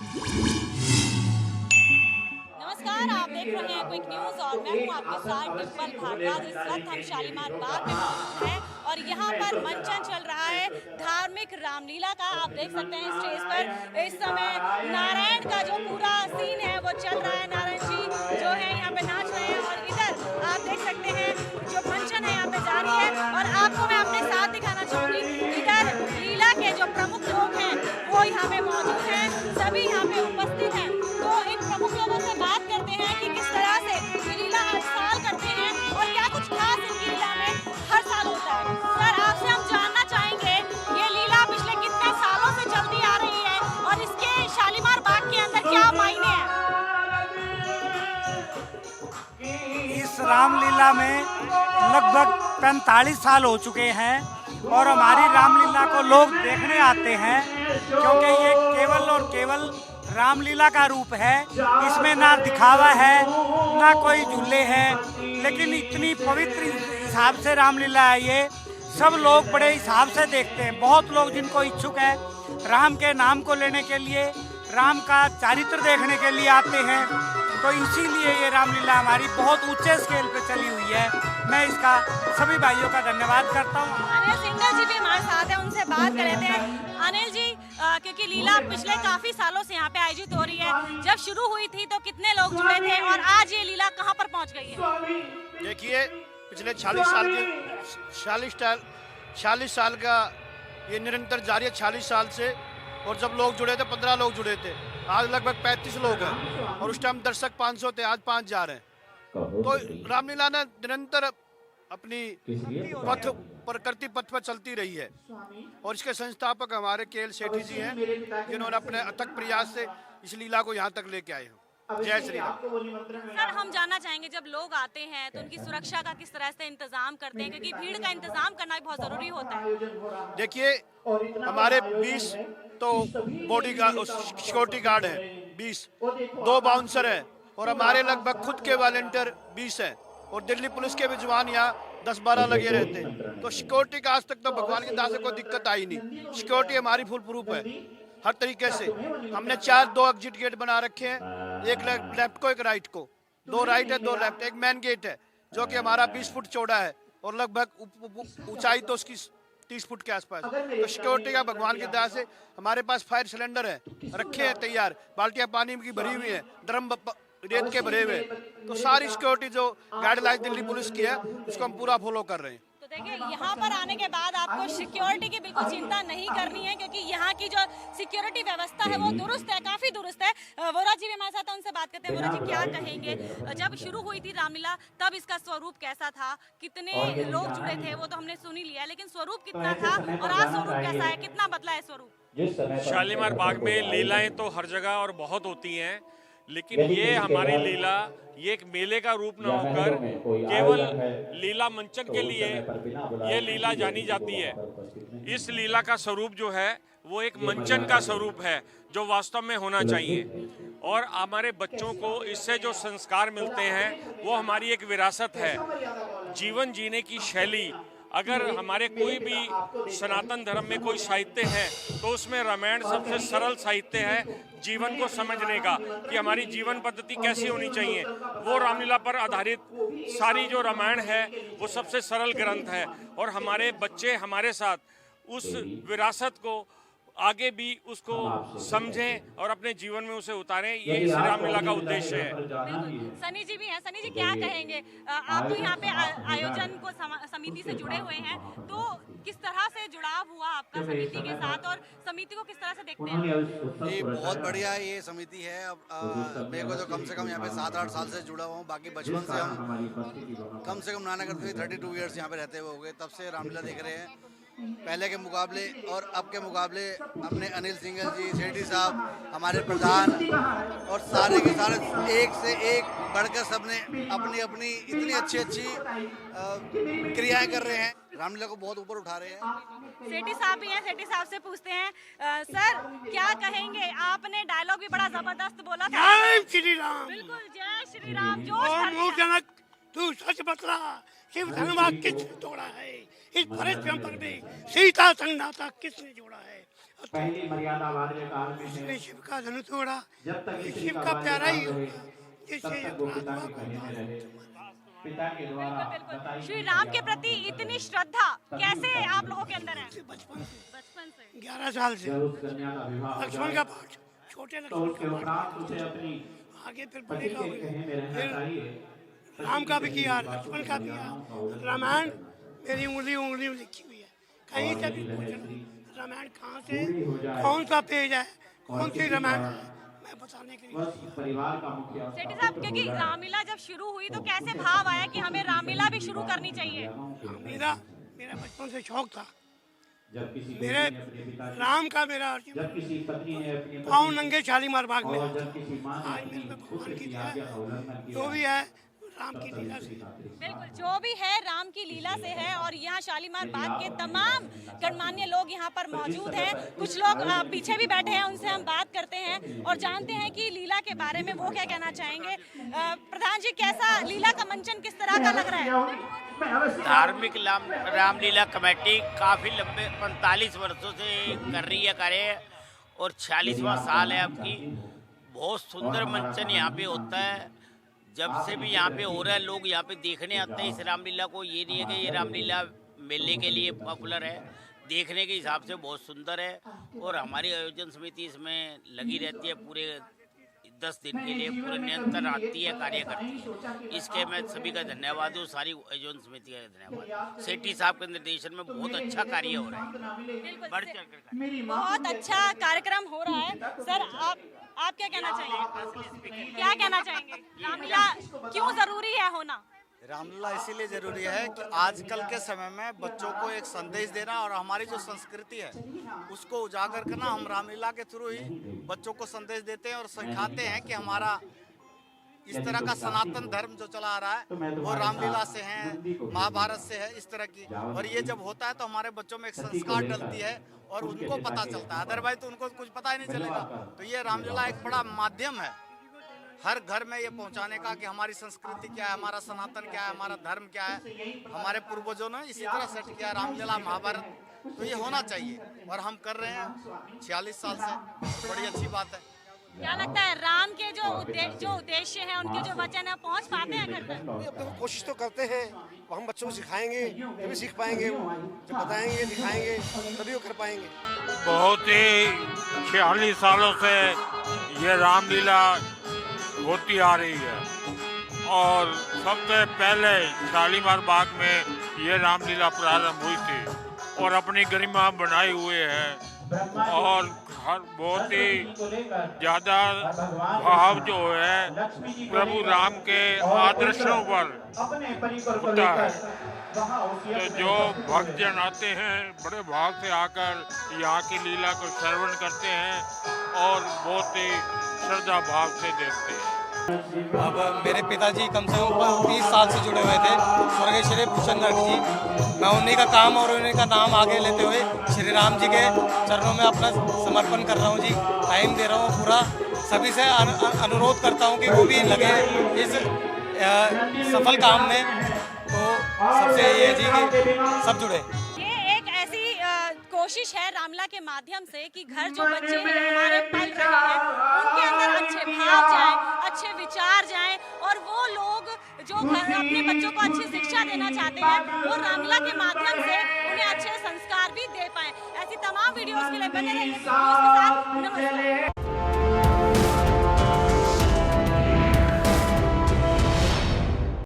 नमस्कार, आप देख रहे हैं क्विक न्यूज और मैं हूं आपके साथ डिम्पल भारद्वाज। इस वक्त हम शालीमार बाग में मौजूद हैं और यहां पर मंचन चल रहा है धार्मिक रामलीला का। आप देख सकते हैं स्टेज पर इस समय नारायण का जो पूरा सीन है वो चल रहा है। नारायण जी जो है यहाँ पे नाच रहे हैं और इधर आप देख सकते हैं जो मंचन है यहाँ पे जारी है। और आपको मैं अपने साथ दिखाना चाहूंगी, इधर लीला के जो प्रमुख लोग हैं वो यहाँ पे मौजूद हैं, सभी यहाँ पे उपस्थित हैं। तो इन प्रमुख लोगों से बात करते हैं कि किस तरह से ये लीला हर साल करते हैं और क्या कुछ खास इनकी लीला में हर साल होता है। सर, आपसे हम जानना चाहेंगे ये लीला पिछले कितने सालों से चलती आ रही है और इसके शालीमार बाग के अंदर क्या मायने हैं? इस रामलीला में लगभग 45 साल हो चुके हैं और हमारी रामलीला को लोग देखने आते हैं क्योंकि ये केवल और केवल रामलीला का रूप है। इसमें ना दिखावा है ना कोई झूले हैं, लेकिन इतनी पवित्र हिसाब से रामलीला है। ये सब लोग बड़े हिसाब से देखते हैं। बहुत लोग जिनको इच्छुक है राम के नाम को लेने के लिए, राम का चरित्र देखने के लिए आते हैं। तो इसीलिए ये रामलीला हमारी बहुत ऊंचे स्केल पे चली हुई है। मैं इसका सभी भाइयों का धन्यवाद करता हूँ। अनिल सिंघल जी भी हमारे साथ हैं, उनसे बात कर लेते हैं। अनिल जी, क्योंकि लीला पिछले काफी सालों से यहाँ पे आयोजित हो रही है, जब शुरू हुई थी तो कितने लोग जुड़े थे और आज ये लीला कहाँ पर पहुँच गई है? देखिए, पिछले 40 साल का ये निरंतर जारी है, 40 साल से। और जब लोग जुड़े थे 15 लोग जुड़े थे, आज लगभग 35 लोग हैं और उस टाइम दर्शक 500 थे, आज 5 जा रहे हैं। तो रामलीला ने निरंतर अपनी प्रकृति पथ पर चलती रही है और इसके संस्थापक हमारे केएल सेठी जी हैं, जिन्होंने अपने अथक प्रयास से इस लीला को यहाँ तक लेके आए हैं। जय श्री राम। सर, हम जानना चाहेंगे जब लोग आते हैं तो उनकी सुरक्षा का किस तरह से इंतजाम करते हैं, क्योंकि भीड़ का इंतजाम करना भी बहुत जरूरी होता है। देखिए, हमारे 20 तो बॉडी गार्ड सिक्योरिटी गार्ड है, 20 2 बाउंसर है और हमारे लगभग खुद के वॉलंटियर 20 हैं और दिल्ली पुलिस के भी जवान यहाँ 10-12 लगे रहते हैं। तो सिक्योरिटी का आज तक तो भगवान की दया से कोई दिक्कत आई नहीं। सिक्योरिटी हमारी फुल प्रूफ है हर तरीके से। हमने 2 एग्जिट गेट बना रखे हैं, एक लेफ्ट को एक राइट को, 2 राइट है 2 लेफ्ट। एक मेन गेट है जो कि हमारा 20 फुट चौड़ा है और लगभग ऊंचाई तो उसकी 30 फुट के आसपास। तो सिक्योरिटी का भगवान की दया से हमारे पास फायर सिलेंडर है रखे हैं तैयार, बाल्टियां पानी की भरी हुई है, ड्रम रेत के भरे हुए। तो सारी सिक्योरिटी जो गाइडलाइन दिल्ली पुलिस की है उसको हम पूरा फॉलो कर रहे हैं। तो देखिए, यहाँ पर आने के बाद आपको सिक्योरिटी की बिल्कुल चिंता नहीं करनी है, क्योंकि यहाँ की जो सिक्योरिटी व्यवस्था है वो दुरुस्त है, काफी दुरुस्त है। वोरा जी भी हमारे साथ हैं, उनसे बात करते हैं। वोरा जी, क्या कहेंगे, जब शुरू हुई थी रामलीला तब इसका स्वरूप कैसा था, कितने लोग जुड़े थे वो तो हमने सुन ही लिया, लेकिन स्वरूप कितना था और आज स्वरूप कैसा है, कितना बदला है स्वरूप? शालीमार बाग में लीलाएं तो हर जगह और बहुत होती हैं, लेकिन ये हमारी लीला ये एक मेले का रूप न होकर केवल लीला मंचन के लिए ये लीला जानी जाती है। इस लीला का स्वरूप जो है वो एक मंचन का स्वरूप है जो वास्तव में होना चाहिए। और हमारे बच्चों को इससे जो संस्कार मिलते हैं वो हमारी एक विरासत है, जीवन जीने की शैली। अगर हमारे कोई भी सनातन धर्म में कोई साहित्य है तो उसमें रामायण सबसे सरल साहित्य है जीवन को समझने का, कि हमारी जीवन पद्धति कैसी होनी चाहिए। वो रामलीला पर आधारित सारी जो रामायण है वो सबसे सरल ग्रंथ है और हमारे बच्चे हमारे साथ उस विरासत को आगे भी उसको समझें और अपने जीवन में उसे उतारें। ये इस रामलीला का उद्देश्य है। सनी जी भी हैं। सनी जी, क्या कहेंगे, आप तो यहाँ पे आयोजन को समिति से जुड़े हुए हैं, तो किस तरह से जुड़ाव हुआ आपका समिति के साथ और समिति को किस तरह से देखते हैं? ये बहुत बढ़िया ये समिति है। अब मेरे को तो कम से कम यहाँ पे 7-8 साल से जुड़ा हुआ हूँ। बाकी बचपन से हम कम से कम नाना करते 32 ईयर्स यहाँ पे रहते हुए हो गए, तब से रामलीला देख रहे हैं। पहले के मुकाबले और अब के मुकाबले अपने अनिल सिंघल जी, सेठी साहब, हमारे प्रधान और सारे के सारे एक से एक बढ़कर सबने अपनी अपनी इतनी अच्छी क्रियाएं कर रहे हैं, रामलीला को बहुत ऊपर उठा रहे हैं। सेठी साहब भी हैं, सेठी साहब से पूछते हैं। सर, क्या कहेंगे, आपने डायलॉग भी बड़ा जबरदस्त बोला था। जय श्री राम। बिल्कुल, जय श्री राम। जोश भर दिया। जनक तू सच बतला, शिव धनुमा किसने तोड़ा है, इस भरत पर में सीता संग नाता किसने जोड़ा है। पहली मर्यादा वाले काल में है, शिव का धनुष तोड़ा, जब तक शिव का प्यारा ही जिससे पिता के द्वारा बिल्कुल। श्री राम के प्रति इतनी श्रद्धा कैसे आप लोगों के अंदर है? बचपन से 11 साल से कन्या का विवाह लक्ष्मण का पाठ, छोटे तो लक्ष्मण उसके उपरांत उसे अपनी आगे फिर पति बड़े का के हुए, कहने में रहना फिर चाहिए। राम का भी किया, लक्ष्मण का भी किया। रामायण मेरी उंगली में लिखी हुई है, कहीं से भी पूछना रामायण कहाँ से, कौन सा पेज है, कौन सी रामायण है, मैं बताने के लिए बस परिवार का मुखिया सेठी साहब, क्योंकि रामलीला जब शुरू हुई तो कैसे भाव आया कि हमें रामलीला भी शुरू करनी चाहिए? मेरा बचपन से शौक था, जब किसी मेरे राम का मेरा जब किसी पत्नी ने अपनी पाँव नंगे शालीमार बाग में, और जब किसी माँ ने आज अपनी मेरे में पुत्र भगवान की की आज्ञा का उल्लंघन किया, जो भी है राम की लीला से। बिल्कुल, जो भी है राम की लीला से है। और यहाँ शालीमार बाग के तमाम गणमान्य लोग यहाँ पर मौजूद हैं। कुछ लोग पीछे भी बैठे हैं, उनसे हम बात करते हैं और जानते हैं कि लीला के बारे में वो क्या कहना चाहेंगे। प्रधान जी, कैसा लीला का मंचन किस तरह का लग रहा है? धार्मिक रामलीला कमेटी काफ़ी लंबे 45 वर्षों से कर रही है कार्य, और 46वां साल है आपकी। बहुत सुंदर मंचन यहाँ पे होता है। जब से भी यहाँ पे हो रहा है, लोग यहाँ पे देखने आते हैं इस रामलीला को। ये नहीं है कि ये रामलीला मेले के लिए पॉपुलर है, देखने के हिसाब से बहुत सुंदर है। और हमारी आयोजन समिति इसमें लगी रहती है, पूरे 10 दिन के लिए पूरे निरंतर आती है, कार्य करती है। इसके मैं सभी का धन्यवाद हूँ, सारी आयोजन समिति का धन्यवाद। सेठी साहब के निर्देशन में बहुत अच्छा कार्य हो रहा है, बढ़ चढ़कर बहुत अच्छा कार्यक्रम हो रहा है। सर, आप क्या कहना चाहेंगे? क्या कहना चाहेंगे? रामलीला क्यों जरूरी है होना? रामलीला इसीलिए जरूरी है कि आजकल के समय में बच्चों को एक संदेश देना और हमारी जो संस्कृति है उसको उजागर करना। हम रामलीला के थ्रू ही बच्चों को संदेश देते हैं और सिखाते हैं कि हमारा इस तरह का सनातन धर्म जो चला आ रहा है वो रामलीला से है, महाभारत से है, इस तरह की। और ये जब होता है तो हमारे बच्चों में एक संस्कार डलती है और उनको पता चलता है, अदरवाइज तो उनको कुछ पता ही नहीं चलेगा। तो ये रामलीला एक बड़ा माध्यम है हर घर में ये पहुंचाने का कि हमारी संस्कृति क्या है, हमारा सनातन क्या है, हमारा धर्म क्या है। हमारे पूर्वजों ने इसी तरह सेट किया रामलीला, महाभारत, तो ये होना चाहिए और हम कर रहे हैं 46 साल से। बड़ी अच्छी बात है। क्या लगता है राम के जो उद्देश्य हैं, उनके जो वचन है, पहुंच पाते हैं घर तक? कोशिश तो करते हैं, हम बच्चों को सिखाएंगे तभी सीख पाएंगे, जब बताएंगे दिखाएंगे तभी वो कर पाएंगे। बहुत ही 46 सालों से ये रामलीला होती आ रही है और सबसे पहले शालीमार बाग में ये रामलीला प्रारंभ हुई थी और अपनी गरिमा बनाए हुए है और हर बहुत ही ज़्यादा भाव जो है प्रभु राम के आदर्शों पर होता है। तो जो भक्तजन आते हैं बड़े भाव से आकर यहाँ की लीला को श्रवण करते हैं और बहुत ही श्रद्धा भाव से देखते हैं। अब मेरे पिताजी कम से कम 30 साल से जुड़े हुए थे, स्वर्गीय श्री भूषण गर्ग जी। मैं उन्हीं का काम और उन्हीं का नाम आगे लेते हुए श्री राम जी के चरणों में अपना समर्पण कर रहा हूँ जी। टाइम दे रहा हूँ पूरा। सभी से अनुरोध करता हूँ कि वो भी लगे इस सफल काम में। तो सबसे ये जी कि सब जुड़े। ये एक ऐसी कोशिश है रामलीला के माध्यम से कि घर जो बच्चे हमारे पल रहे हैं उनके अंदर अच्छे भाव जाएं, अच्छे विचार जाएं और वो लोग जो घर अपने बच्चों को अच्छी शिक्षा देना चाहते हैं वो रामलीला के माध्यम से उन्हें अच्छे संस्कार भी दे पाएं। ऐसी तमाम वीडियोस के लिए बने रहिए न्यूज़ के साथ। नमस्कार।